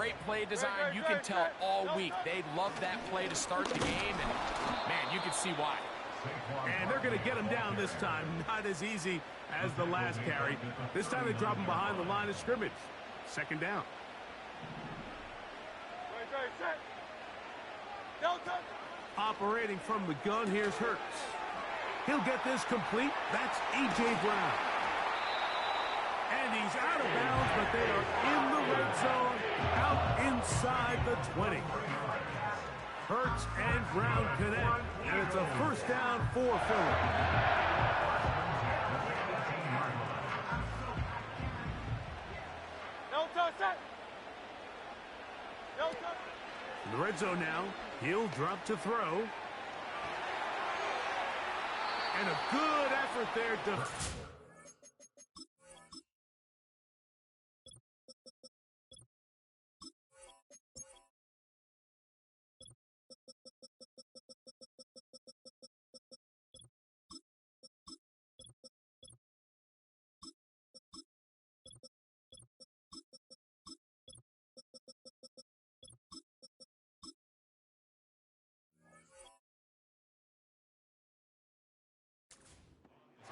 great play design. You can tell all week they love that play to start the game, and, man, you can see why. And they're going to get him down this time. Not as easy as the last carry. This time they drop him behind the line of scrimmage. Second down. Operating from the gun, here's Hurts. He'll get this complete. That's A.J. Brown. And he's out of bounds, but they are in the red zone, out inside the 20. Hurts and Brown connect, and it's a first down for Philly. In the red zone now, he'll drop to throw. And a good effort there to...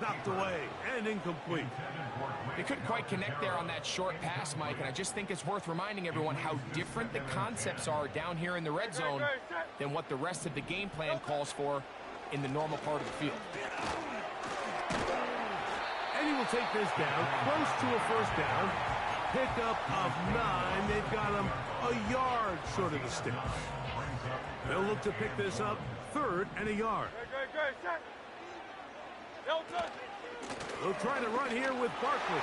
knocked away and incomplete. They couldn't quite connect there on that short pass, Mike, and I just think it's worth reminding everyone how different the concepts are down here in the red zone than what the rest of the game plan calls for in the normal part of the field. And he will take this down, close to a first down. Pickup of 9. They've got him a yard short of the sticks. They'll look to pick this up, 3rd and a yard. They'll try to run here with Barkley.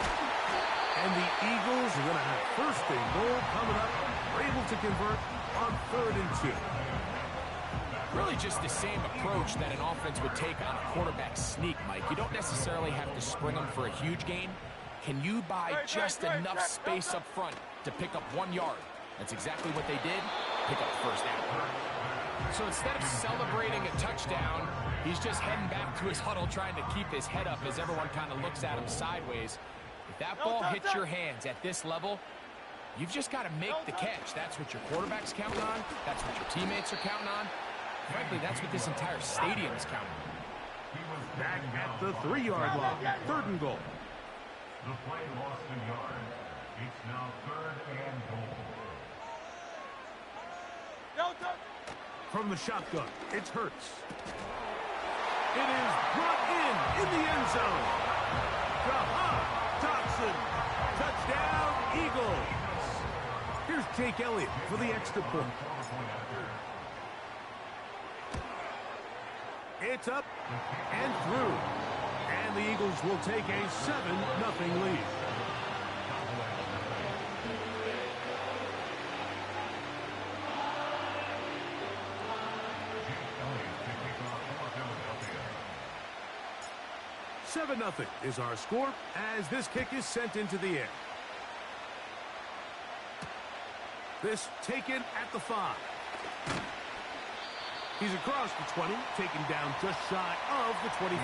And the Eagles are going to have 1st and goal coming up. They're able to convert on 3rd and 2. Really just the same approach that an offense would take on a quarterback sneak, Mike. You don't necessarily have to spring them for a huge gain. Can you buy just enough space up front to pick up 1 yard? That's exactly what they did. Pick up 1st down. So instead of celebrating a touchdown, he's just heading back to his huddle trying to keep his head up as everyone kind of looks at him sideways. If that ball hits your hands at this level, you've just got to make the catch. That's what your quarterback's counting on. That's what your teammates are counting on. Frankly, that's what this entire stadium is counting on. Back at the 3-yard line, 3rd and goal. The play lost a yard. It's now 3rd and goal. From the shotgun, it's Hurts. It is brought in the end zone. Dodson, touchdown, Eagles. Here's Jake Elliott for the extra point. It's up and through. And the Eagles will take a 7-0 lead. Nothing is our score as this kick is sent into the air. This taken at the 5. He's across the 20, taken down just shy of the 25.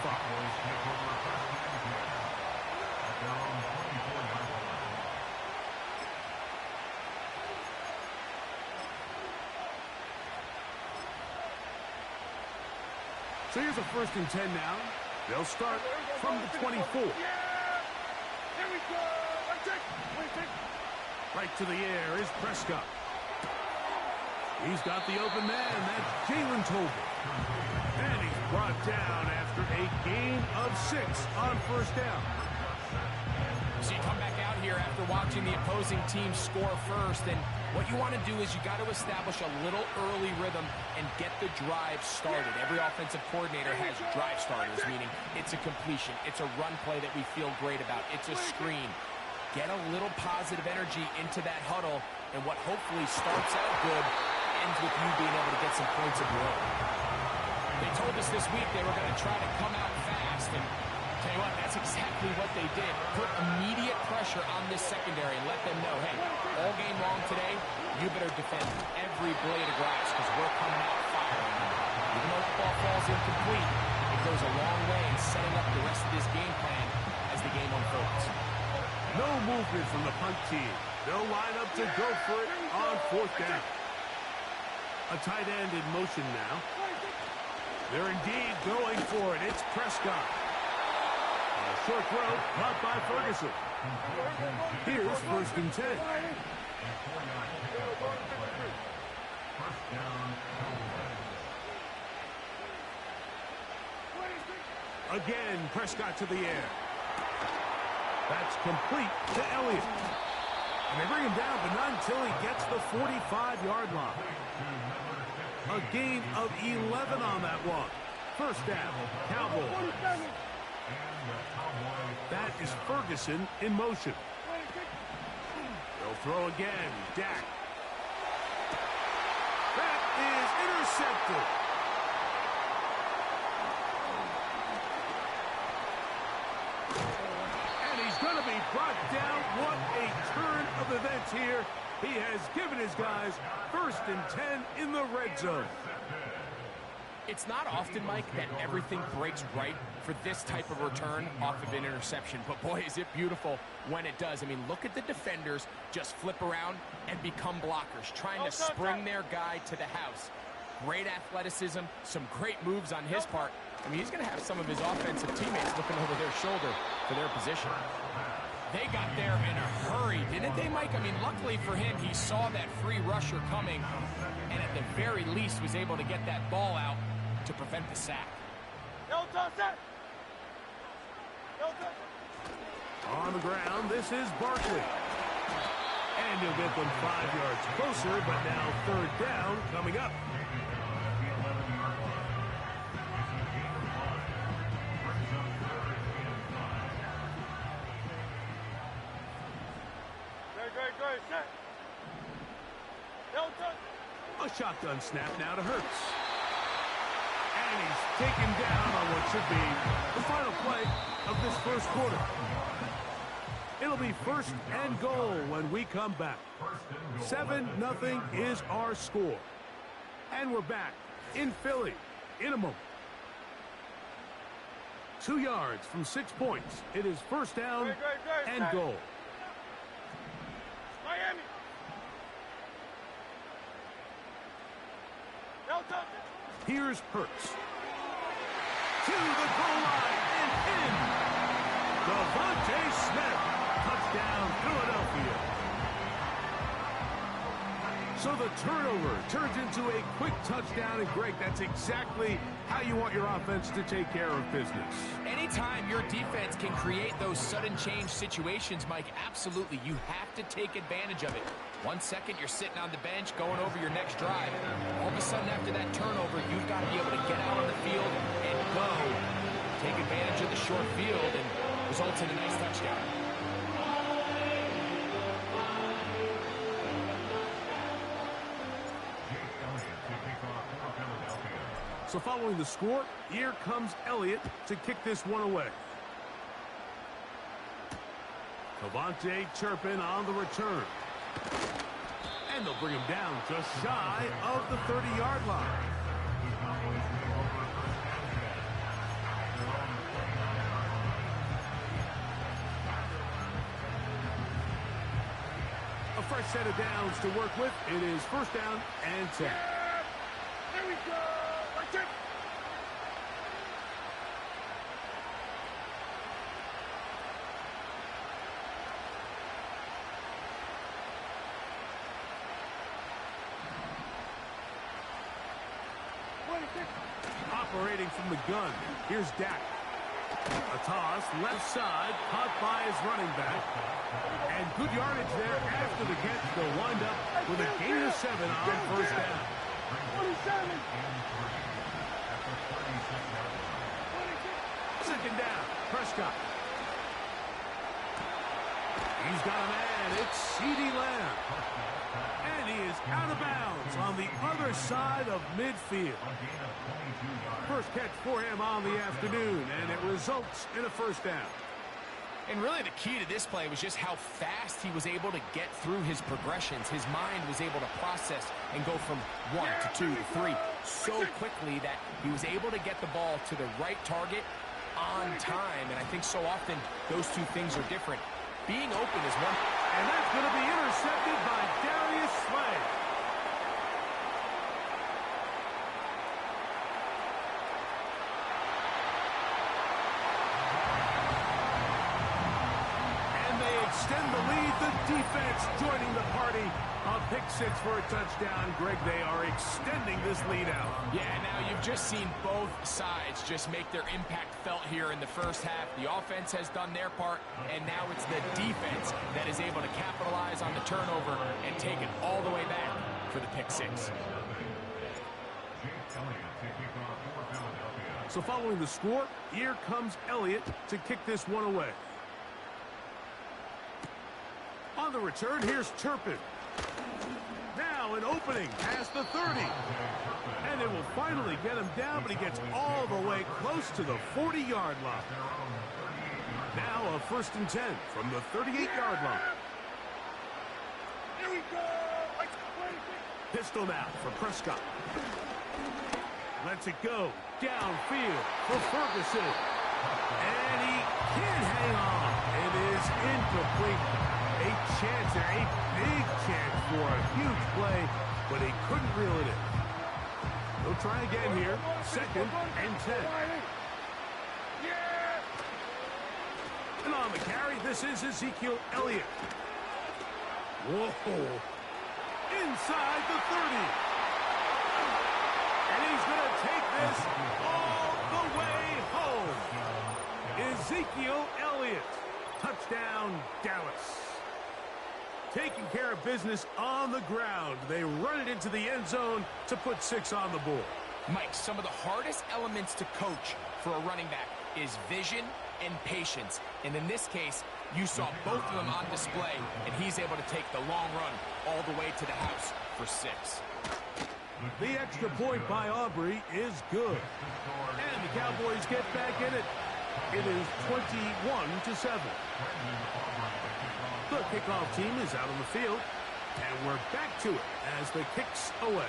So here's a 1st and 10 now. They'll start from the 24. Right to the air is Prescott. He's got the open man. That's Jalen Tolbert. And he's brought down after a gain of 6 on 1st down. So you come back out here after watching the opposing team score first, and what you want to do is you got to establish a little early rhythm and get the drive started. Every offensive coordinator has drive starters, meaning it's a completion, it's a run play that we feel great about, it's a screen. Get a little positive energy into that huddle, and what hopefully starts out good ends with you being able to get some points of your own. They told us this week they were going to try to come out fast, and tell you what, that's exactly what they did. Put immediate pressure on this secondary and let them know, hey, all game long today, you better defend every blade of grass because we're coming out firing. Even though the ball falls incomplete, it goes a long way in setting up the rest of this game plan as the game unfolds. No movement from the punt team. They'll line up to go for it on fourth down. A tight end in motion now. They're indeed going for it. It's Prescott. A short throw caught by Ferguson. Here's first and 10. Again, Prescott to the air. That's complete to Elliott. And they bring him down, but not until he gets the 45-yard line. A gain of 11 on that one. First down, Cowboys. That is Ferguson in motion. They'll throw again. Dak. That is intercepted. And he's going to be brought down. What a turn of events here. He has given his guys first and 10 in the red zone. It's not often, Mike, that everything breaks right for this type of return off of an interception. But, boy, is it beautiful when it does. I mean, look at the defenders just flip around and become blockers, trying to spring their guy to the house. Great athleticism, some great moves on his part. I mean, he's going to have some of his offensive teammates looking over their shoulder for their position. They got there in a hurry, didn't they, Mike? I mean, luckily for him, he saw that free rusher coming and at the very least was able to get that ball out to prevent the sack. On the ground, this is Barkley. And he'll get them 5 yards closer, but now third down coming up. A shotgun snap now to Hurts. And he's taken down on what should be the final play of this first quarter. It'll be first and goal when we come back. 7-0 is our score. And we're back in Philly in a moment. 2 yards from 6 points. It is first down and goal. Miami. Here's Hurts. To the goal line and in. Devontae Smith. Touchdown, Philadelphia. So the turnover turns into a quick touchdown. And, Greg, that's exactly how you want your offense to take care of business. Anytime your defense can create those sudden change situations, Mike, absolutely, you have to take advantage of it. 1 second, you're sitting on the bench going over your next drive. All of a sudden, after that turnover, you've got to be able to get out on the field and go. Take advantage of the short field and results in a nice touchdown. So following the score, here comes Elliott to kick this one away. Devontae Turpin on the return. And they'll bring him down just shy of the 30-yard line. A fresh set of downs to work with. It is first down and 10. There we go. Watch it. Operating from the gun, here's Dak. A toss, left side, caught by his running back. And good yardage there after the catch. They'll wind up with a gain of 7 on first down. 27. Second down, Prescott. He's got a man, it's CeeDee Lamb. And he is out of bounds on the other side of midfield. First catch for him on the afternoon, and it results in a first down. And really the key to this play was just how fast he was able to get through his progressions. His mind was able to process and go from 1 to 2 to 3 so quickly that he was able to get the ball to the right target on time. And I think so often those two things are different. Being open is one. And that's going to be intercepted by Darius Slay. And they extend the lead. The defense joining the party. A pick six for a touchdown. Greg, they are extending this lead out. Yeah, now you've just seen both sides just make their impact felt here in the first half. The offense has done their part, and now it's the defense that is able to capitalize on the turnover and take it all the way back for the pick six. So following the score, here comes Elliott to kick this one away. On the return, here's Turpin. Now an opening past the 30. And it will finally get him down, but he gets all the way close to the 40-yard line. Now a 1st and 10 from the 38-yard line. Here we go. Pistol now for Prescott. Lets it go downfield for Ferguson. And he can't hang on. It is incomplete. A chance there, a big chance for a huge play, but he couldn't reel it in. They'll try again here. 2nd and 10. And on the carry, this is Ezekiel Elliott. Whoa. Inside the 30. And he's going to take this all the way home. Ezekiel Elliott. Touchdown, Dallas. Taking care of business on the ground. They run it into the end zone to put 6 on the board. Mike, some of the hardest elements to coach for a running back is vision and patience. And in this case, you saw both of them on display, and he's able to take the long run all the way to the house for 6. The extra point by Aubrey is good. And the Cowboys get back in it. It is 21-7. The kickoff team is out on the field, and we're back to it as the kick's away.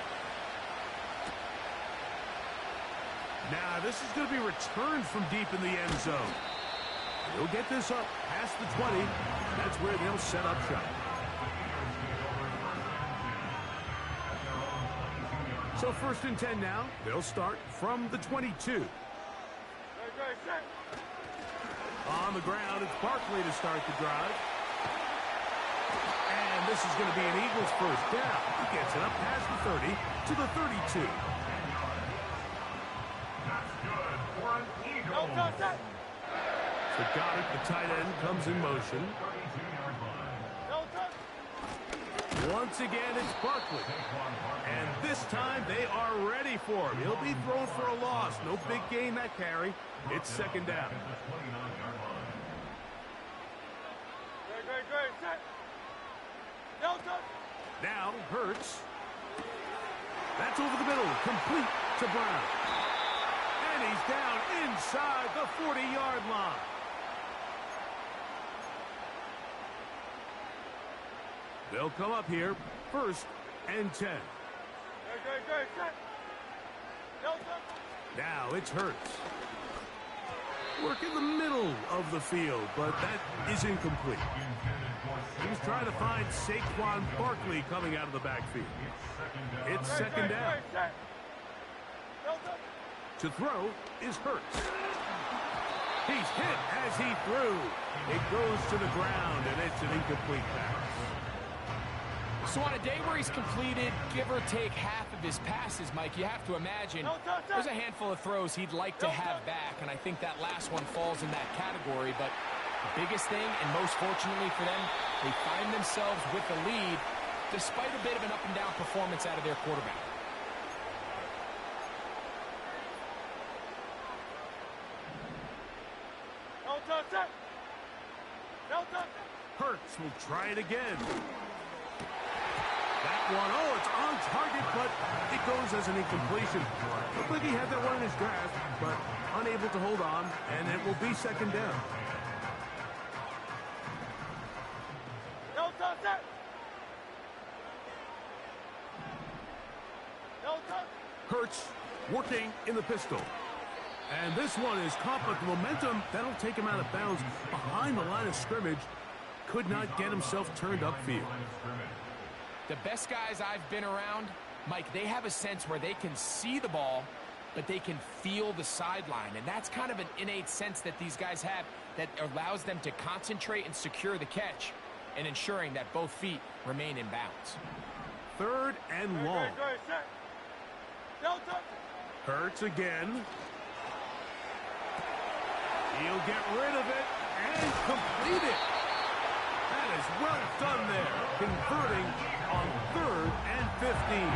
Now, this is going to be returned from deep in the end zone. They'll get this up past the 20. That's where they'll set up shop. So 1st and 10 now. They'll start from the 22. On the ground, it's Barkley to start the drive. And this is going to be an Eagles first down. He gets it up past the 30 to the 32. That's good for an Eagle. So got it. The tight end comes in motion. Once again, it's Barkley. And this time, they are ready for him. He'll be thrown for a loss. No big gain that carry. It's 2nd down. Now, Hurts. That's over the middle. Complete to Brown. And he's down inside the 40-yard line. They'll come up here. 1st and 10. Now it's Hurts. Work in the middle of the field, but that is incomplete. He's trying to find Saquon Barkley coming out of the backfield. It's 2nd down. To throw is Hurts. He's hit as he threw. It goes to the ground, and it's an incomplete pass. So on a day where he's completed, give or take half of his passes, Mike, you have to imagine there's a handful of throws he'd like to have back, and I think that last one falls in that category. But the biggest thing, and most fortunately for them, they find themselves with the lead despite a bit of an up-and-down performance out of their quarterback. Hurts will try it again. That one, it's on target, but it goes as an incompletion. Looked like he had that one in his grasp, but unable to hold on, and it will be 2nd down. Hurts working in the pistol. And this one is caught, but the momentum, that'll take him out of bounds behind the line of scrimmage. could not get himself turned upfield. The best guys I've been around, Mike, they have a sense where they can see the ball, but they can feel the sideline. And that's kind of an innate sense that these guys have that allows them to concentrate and secure the catch and ensuring that both feet remain in bounds. 3rd and long. Hurts again. He'll get rid of it and complete it. That is well done there, converting on 3rd and 15.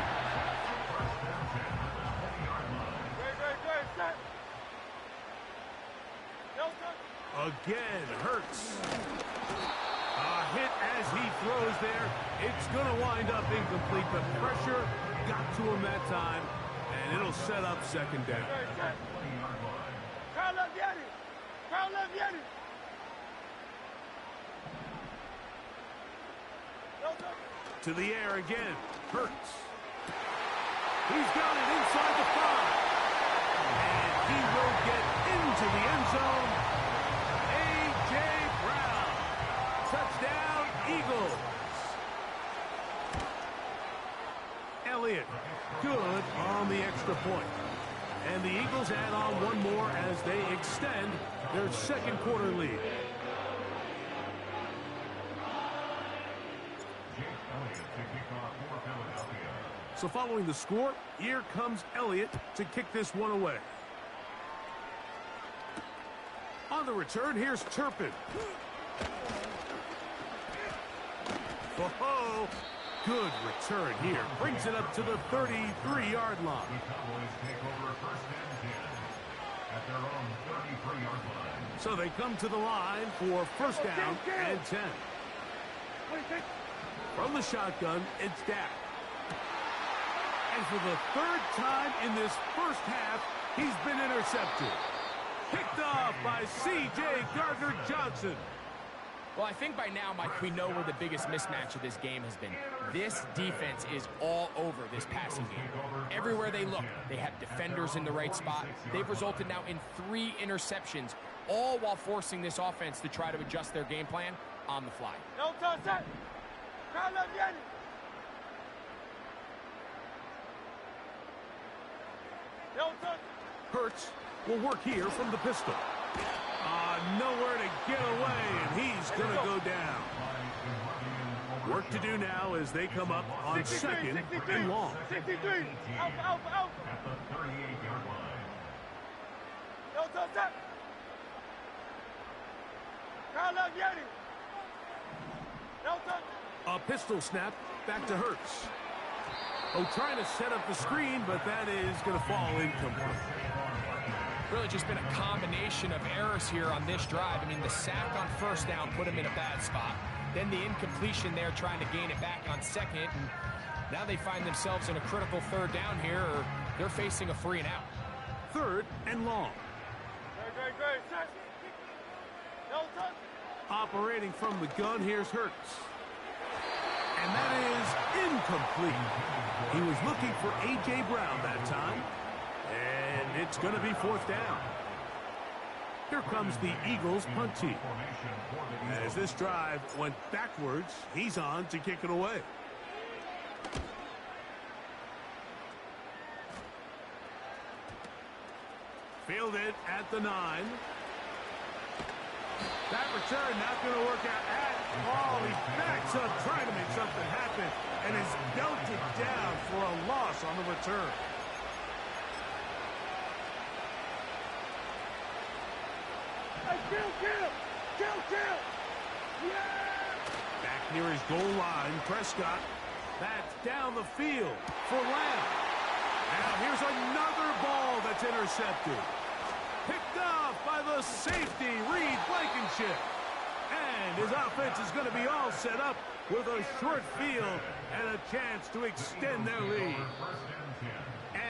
Again, Hurts. A hit as he throws there. It's going to wind up incomplete. The pressure got to him that time, and it'll set up 2nd down. To the air again. Hurts. He's got it inside the 5. And he will get into the end zone. A.J. Brown. Touchdown, Eagles. Elliott, good on the extra point. And the Eagles add on one more as they extend their 2nd quarter lead. So following the score, here comes Elliott to kick this one away. On the return, here's Turpin. Oh, good return here. Brings it up to the 33-yard line. The Cowboys take over 1st and 10 at their own 33-yard line. So they come to the line for 1st down and 10. From the shotgun, it's Dak. And for the 3rd time in this first half, he's been intercepted. Picked off by C.J. Gardner-Johnson. Well, I think by now, Mike, we know where the biggest mismatch of this game has been. This defense is all over this passing game. Everywhere they look, they have defenders in the right spot. They've resulted now in 3 interceptions, all while forcing this offense to try to adjust their game plan on the fly. Hurts will work here from the pistol. Nowhere to get away, and he's going to go down. Work to do now as they come up on 2nd and long. 63. Alpha. At the 38-yard line. A pistol snap back to Hurts. Oh, trying to set up the screen, but that is going to fall incomplete. Really just been a combination of errors here on this drive. I mean, the sack on 1st down put him in a bad spot. Then the incompletion there trying to gain it back on 2nd. And now they find themselves in a critical 3rd down here, or they're facing a 3 and out. 3rd and long. Operating from the gun, here's Hurts. And that is incomplete. He was looking for A.J. Brown that time. And it's going to be 4th down. Here comes the Eagles punt team. As this drive went backwards, he's on to kick it away. Fielded at the 9. That return not going to work out at all. He backs up trying to make something happen and is belted down for a loss on the return. Kill! Yeah! Back near his goal line, Prescott. That's down the field for Lamb. Now here's another ball that's intercepted. Picked off by the safety, Reed Blankenship. And his offense is going to be all set up with a short field and a chance to extend their lead.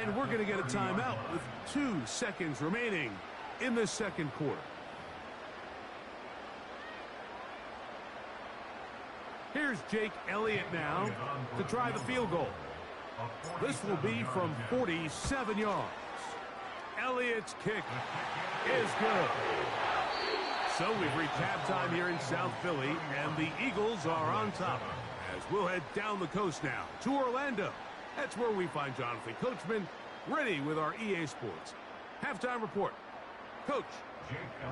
And we're going to get a timeout with 2 seconds remaining in the 2nd quarter. Here's Jake Elliott now to try the field goal. This will be from 47 yards. Elliott's kick is good. So we've reached halftime here in South Philly, and the Eagles are on top. As we'll head down the coast now to Orlando. That's where we find Jonathan Coachman ready with our EA Sports halftime report. Coach.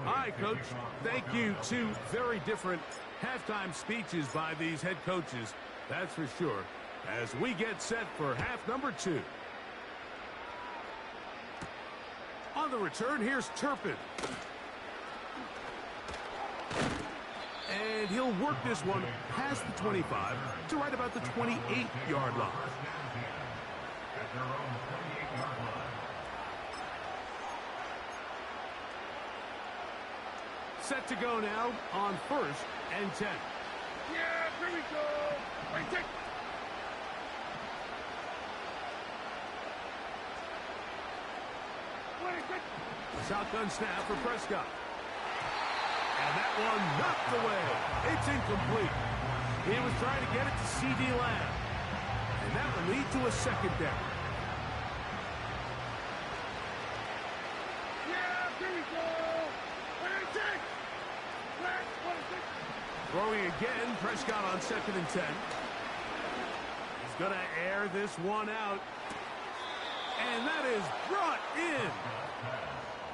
Hi, Coach. Thank you. Two very different halftime speeches by these head coaches, that's for sure, as we get set for half number 2. On the return, here's Turpin. And he'll work this one past the 25 to right about the 28-yard line. Set to go now on 1st and 10. Yeah, here we go. Right, take. Shotgun snap for Prescott. And that one knocked away. It's incomplete. He was trying to get it to C.D. Lamb. And that will lead to a second down. Yeah, here we go. Right, take. Throwing again, Prescott on 2nd and 10. He's going to air this one out. And that is brought in.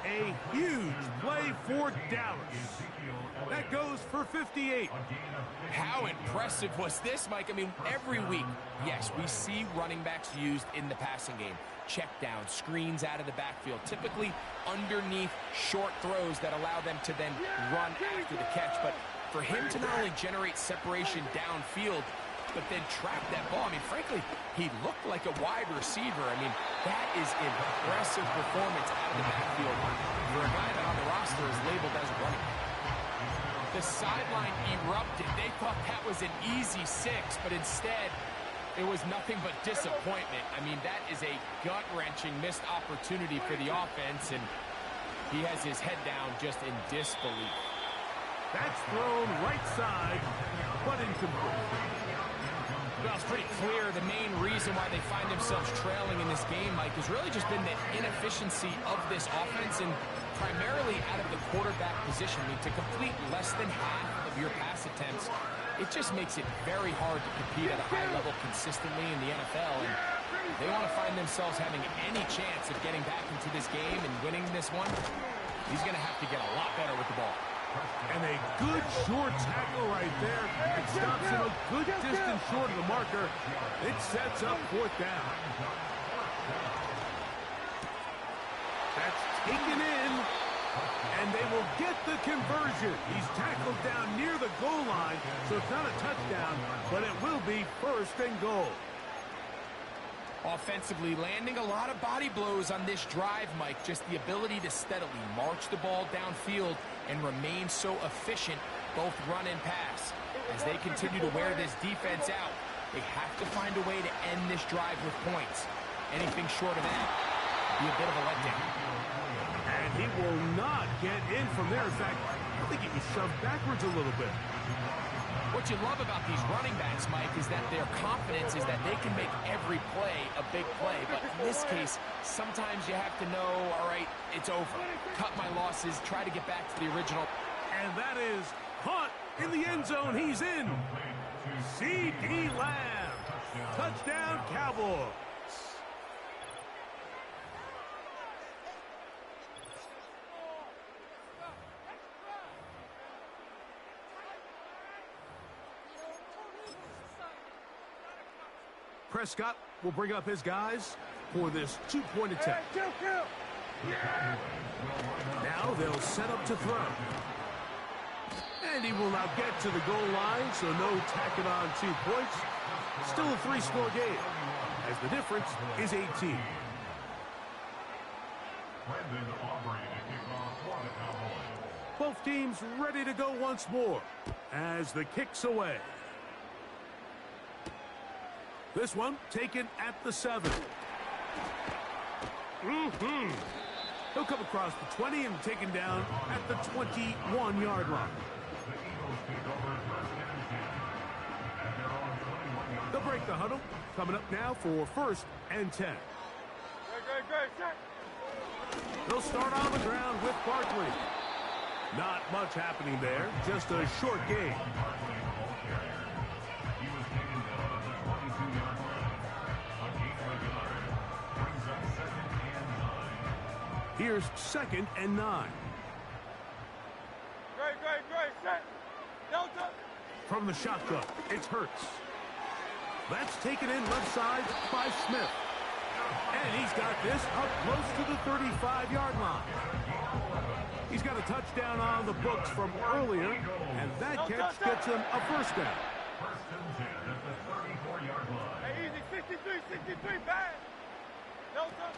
A huge play for Dallas. That goes for 58. How impressive was this, Mike? I mean, every week, yes, we see running backs used in the passing game. Check down, screens out of the backfield, typically underneath short throws that allow them to then run after the catch. But for him to not only generate separation downfield, but then trap that ball, I mean, frankly, he looked like a wide receiver. I mean, that is impressive performance out of the backfield for a guy that on the roster is labeled as a running back. The sideline erupted. They thought that was an easy 6, but instead, it was nothing but disappointment. I mean, that is a gut-wrenching missed opportunity for the offense, and he has his head down just in disbelief. That's thrown right side, but incomplete. Well, it's pretty clear the main reason why they find themselves trailing in this game, Mike, has really just been the inefficiency of this offense and primarily out of the quarterback position. I mean, to complete less than half of your pass attempts, it just makes it very hard to compete at a high level consistently in the NFL. And they want to find themselves having any chance of getting back into this game and winning this one. He's going to have to get a lot better with the ball. And a good short tackle right there. It stops him a good distance short of the marker. It sets up 4th down. That's taken in. And they will get the conversion. He's tackled down near the goal line, so it's not a touchdown, but it will be 1st and goal. Offensively, landing a lot of body blows on this drive, Mike. Just the ability to steadily march the ball downfield and remain so efficient, both run and pass. As they continue to wear this defense out, they have to find a way to end this drive with points. Anything short of that would be a bit of a letdown. And he will not get in from there. In fact, I think he was shoved backwards a little bit. What you love about these running backs, Mike, is that their confidence is that they can make every play a big play. But in this case, sometimes you have to know, all right, it's over. Cut my losses, try to get back to the original. And that is caught in the end zone. He's in. C.D. Lamb. Touchdown, Cowboys. Prescott will bring up his guys for this 2-point attempt. Now they'll set up to throw. And he will now get to the goal line, so no tacking on 2 points. Still a 3-score game, as the difference is 18. Both teams ready to go once more as the kick's away. This one taken at the 7. He'll come across the 20 and taken down at the 21-yard line. They'll break the huddle. Coming up now for 1st and 10. They'll start on the ground with Barkley. Not much happening there. Just a short game. He was taken down at the 22-yard line. A gateway guard brings up 2nd and 9. Here's 2nd and 9. Great, set. Delta. From the shotgun, it's Hurts. That's taken in left side by Smith. And he's got this up close to the 35-yard line. He's got a touchdown on the books from earlier, and that catch gets him a first down. 1st and 10 at the 34-yard line. Hey, easy, 63, bad. Delta.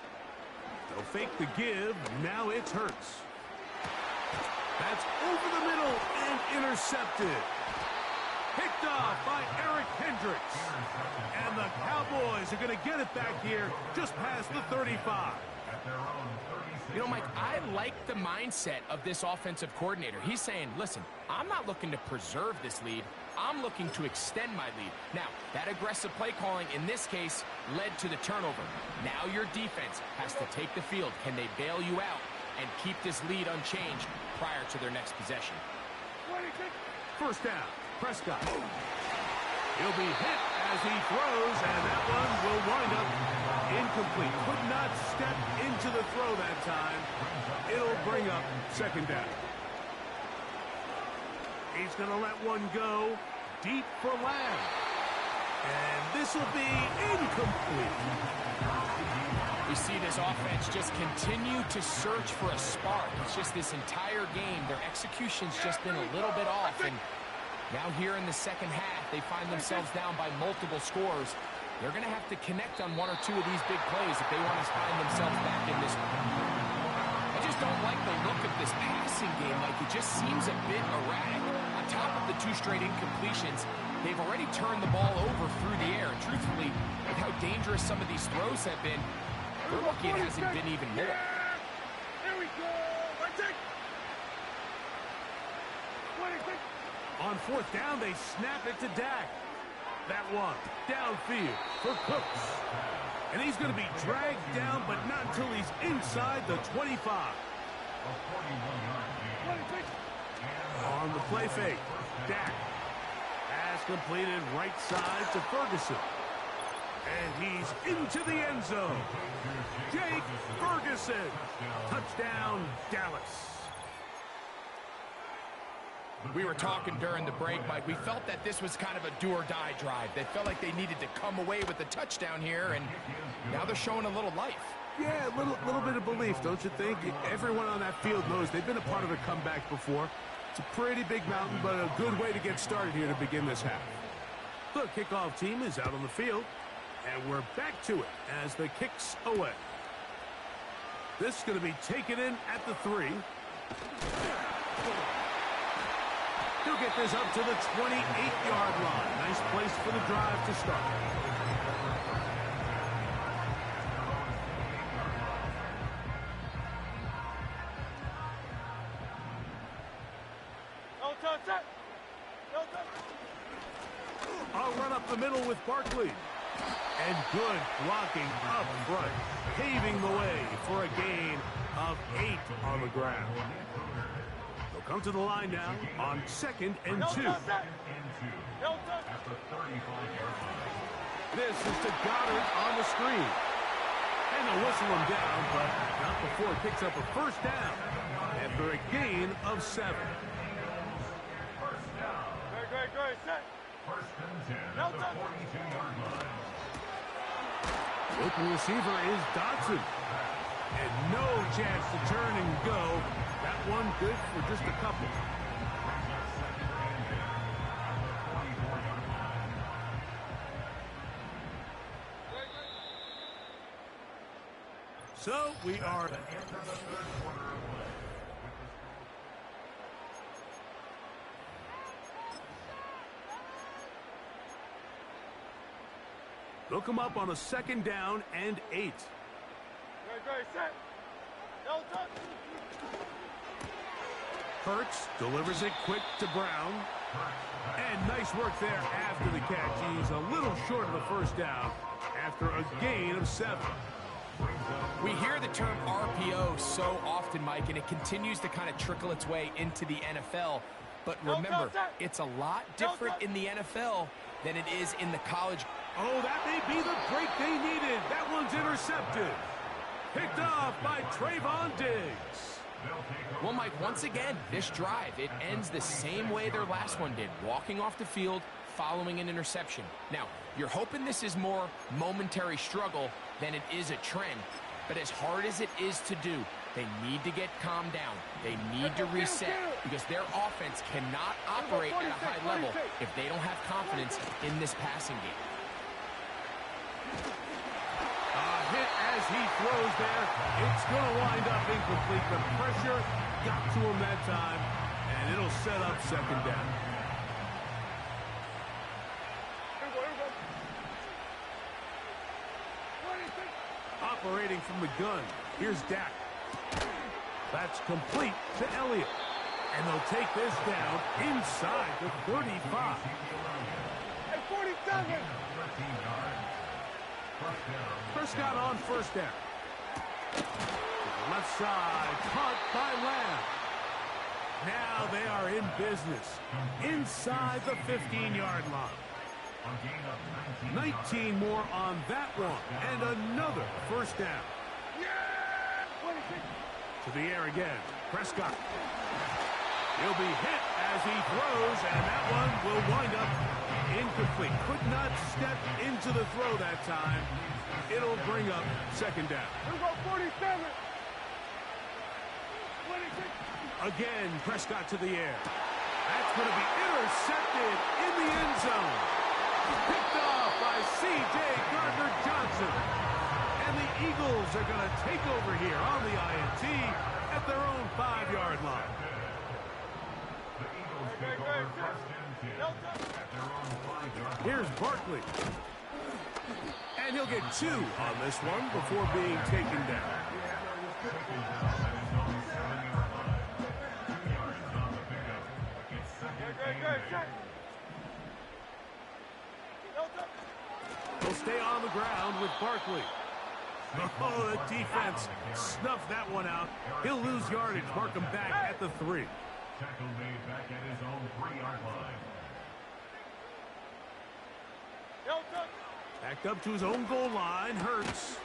They'll fake the give. Now it's Hurts. That's over the middle and intercepted. Picked off by Eric Hendricks. And the Cowboys are going to get it back here just past the 35. At their own 36. You know, Mike, I like the mindset of this offensive coordinator. He's saying, listen, I'm not looking to preserve this lead. I'm looking to extend my lead. Now, that aggressive play calling in this case led to the turnover. Now your defense has to take the field. Can they bail you out and keep this lead unchanged prior to their next possession? First down, Prescott. He'll be hit as he throws, and that one will wind up incomplete. Could not step into the throw that time. It'll bring up 2nd down. He's going to let one go deep for Lamb. And this will be incomplete. We see this offense just continue to search for a spark. It's just this entire game, their execution's just been a little bit off. And now here in the second half, they find themselves down by multiple scores. They're going to have to connect on 1 or 2 of these big plays if they want to find themselves back in this. I just don't like the look of this passing game. Like, it just seems a bit erratic. On top of the 2 straight incompletions, they've already turned the ball over through the air. And truthfully, with how dangerous some of these throws have been, we're lucky it hasn't been even more. Here we go. I take. On 4th down, they snap it to Dak. That one downfield for Cooks. And he's going to be dragged down, but not until he's inside the 25. A 41-yard gain. On the play fake, Dak has completed right side to Ferguson. And he's into the end zone. Jake Ferguson. Touchdown, Dallas. We were talking during the break, Mike. We felt that this was kind of a do-or-die drive. They felt like they needed to come away with a touchdown here, and now they're showing a little life. Yeah, a little bit of belief, don't you think? Everyone on that field knows they've been a part of a comeback before. It's a pretty big mountain, but a good way to get started here to begin this half. The kickoff team is out on the field, and we're back to it as the kicks away. This is going to be taken in at the 3. He'll get this up to the 28-yard line. Nice place for the drive to start. I'll run up the middle with Barkley. And good blocking up front, paving the way for a gain of 8 on the ground. They'll come to the line now on 2nd and 2. This is to Goddard on the screen. And they'll whistle him down, but not before it picks up a first down after a gain of 7. Great, set. 1st and 10 at the 42-yard line. Open receiver is Dotson. And no chance to turn and go. That one good for just a couple. So we are They'll come up on a 2nd down and 8. Great, set. Delta. Hurts delivers it quick to Brown. And nice work there after the catch. He's a little short of the first down after a gain of 7. We hear the term RPO so often, Mike, and it continues to kind of trickle its way into the NFL. But remember, it's a lot different in the NFL than it is in the college. Oh, that may be the break they needed. That one's intercepted. Picked off by Trayvon Diggs. Well, Mike, once again, this drive, it ends the same way their last one did, walking off the field, following an interception. Now, you're hoping this is more momentary struggle than it is a trend. But as hard as it is to do, they need to get calmed down. They need to reset because their offense cannot operate at a high level if they don't have confidence in this passing game. Hit as he throws there. It's going to wind up incomplete. The pressure got to him that time, and it'll set up second down. Operating from the gun, here's Dak. That's complete to Elliott. And they'll take this down inside the 35. Hey, 47! Prescott on first down. To the left side, caught by Lamb. Now they are in business inside the 15-yard line. 19 more on that one, and another first down. To the air again, Prescott. He'll be hit as he throws, and that one will wind up incomplete. Could not step into the throw that time. It'll bring up second down. Here we go, 47. 26. Again, Prescott to the air. That's going to be intercepted in the end zone. Picked off by C.J. Gardner-Johnson. And the Eagles are going to take over here on the INT at their own 5-yard line. Here's Barkley. And he'll get 2 on this one before being taken down. He'll stay on the ground with Barkley. Oh, the defense snuffed that one out. He'll lose yardage, mark him back at the 3. Tackle made back at his own 3-yard line. Backed up to his own goal line, Hurts.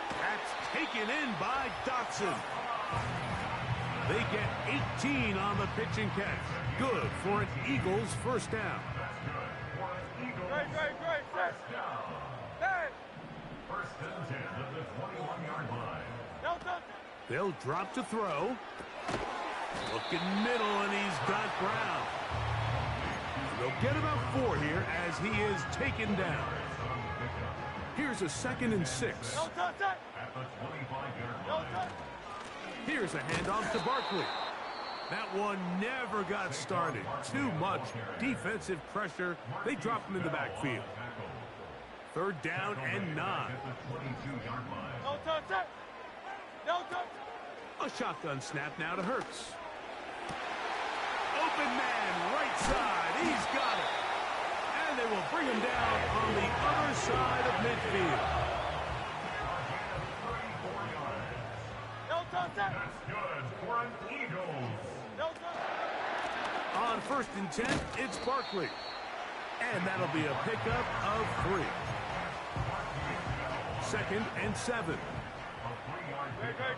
That's taken in by Dotson. They get 18 on the pitch and catch. Good for an Eagles first down. Great. First down. First and 10 at the 21-yard line. They'll drop to throw. Looking middle, and he's got Brown. They'll get about 4 here as he is taken down. Here's a 2nd and 6. At the 25-yard line. Here's a handoff to Barkley. That one never got started. Too much defensive pressure. They drop him in the backfield. 3rd down and 9. A shotgun snap now to Hurts. Open man, right side. He's got it. And they will bring him down on the other side of midfield. That's good for an Eagles. On 1st and 10, it's Barkley. And that'll be a pickup of 3. 2nd and 7. A 3-yard pickup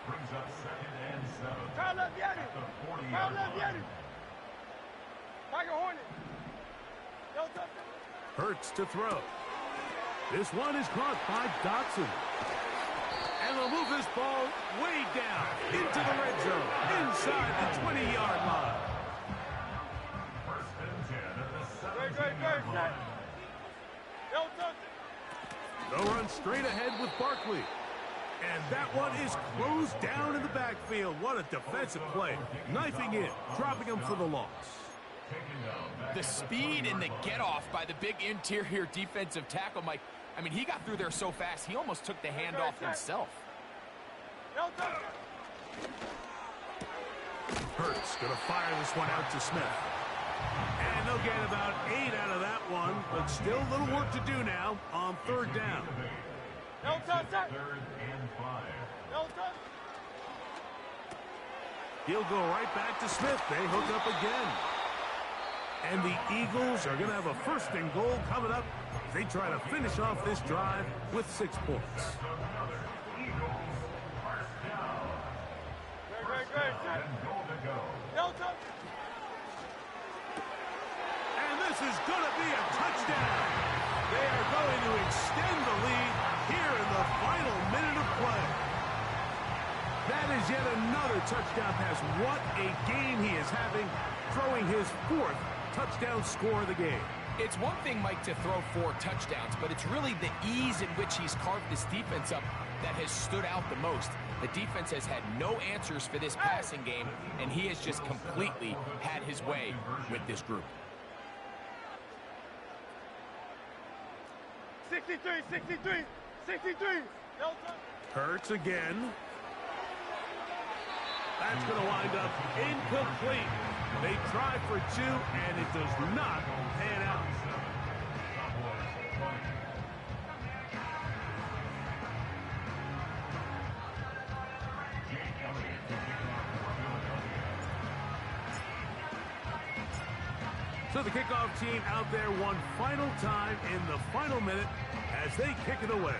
brings up 2nd and 7. Foul left, get it. At the 40-yard Foul left, get line. it. Tiger Hornet. Hurts to throw. This one is caught by Dotson. And they'll move this ball way down into the red zone, inside the 20-yard line. First and 10 at the 17-yard line. They'll run straight ahead with Barkley. And that one is closed down in the backfield. What a defensive play. Knifing in, dropping him for the loss. The speed and the get-off by the big interior defensive tackle, Mike. I mean, he got through there so fast, he almost took the handoff himself. Hurts going to fire this one out to Smith. And they'll get about 8 out of that one, but still a little work to do now on 3rd down. No touch, sir. 3rd and 5. No touch. He'll go right back to Smith. They hook up again. And the Eagles are going to have a 1st and goal coming up. They try to finish off this drive with 6 points. Another Eagles first down. Great, sir. And goal to go. No touch. And this is going to be a touchdown. They are going to extend the lead here in the final minute of play. That is yet another touchdown pass. What a game he is having, throwing his 4th touchdown score of the game. It's one thing, Mike, to throw 4 touchdowns, but it's really the ease in which he's carved this defense up that has stood out the most. The defense has had no answers for this passing game, and he has just completely had his way with this group. 63, 63, 63. No touch. Hurts again. That's going to wind up incomplete. They try for 2, and it does not pan out. So the kickoff team out there one final time in the final minute as they kick it away.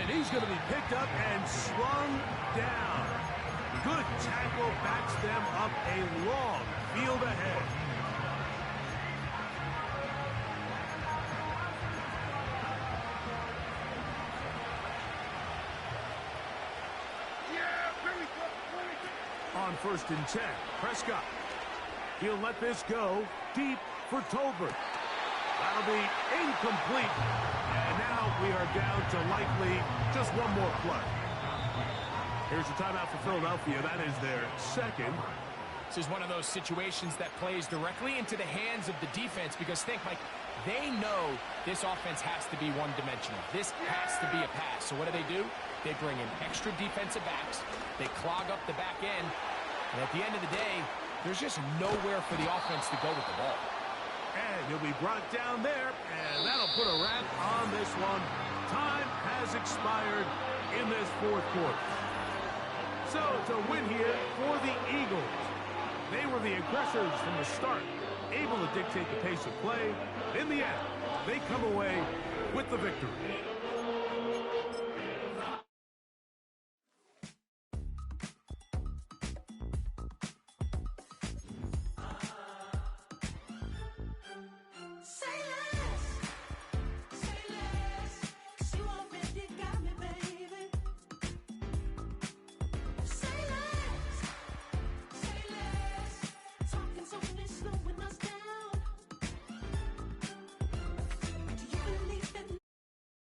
And he's going to be picked up and slung down. Good tackle backs them up a long field ahead. On 1st and 10, Prescott. He'll let this go deep for Tolbert. That'll be incomplete. And now we are down to likely just one more play. Here's the timeout for Philadelphia. That is their 2nd. This is one of those situations that plays directly into the hands of the defense because think, Mike, they know this offense has to be one-dimensional. This has to be a pass. So what do? They bring in extra defensive backs. They clog up the back end. And at the end of the day, there's just nowhere for the offense to go with the ball. And he'll be brought down there, and that'll put a wrap on this one. Time has expired in this 4th quarter. So to win here for the Eagles, they were the aggressors from the start, able to dictate the pace of play. In the end, they come away with the victory.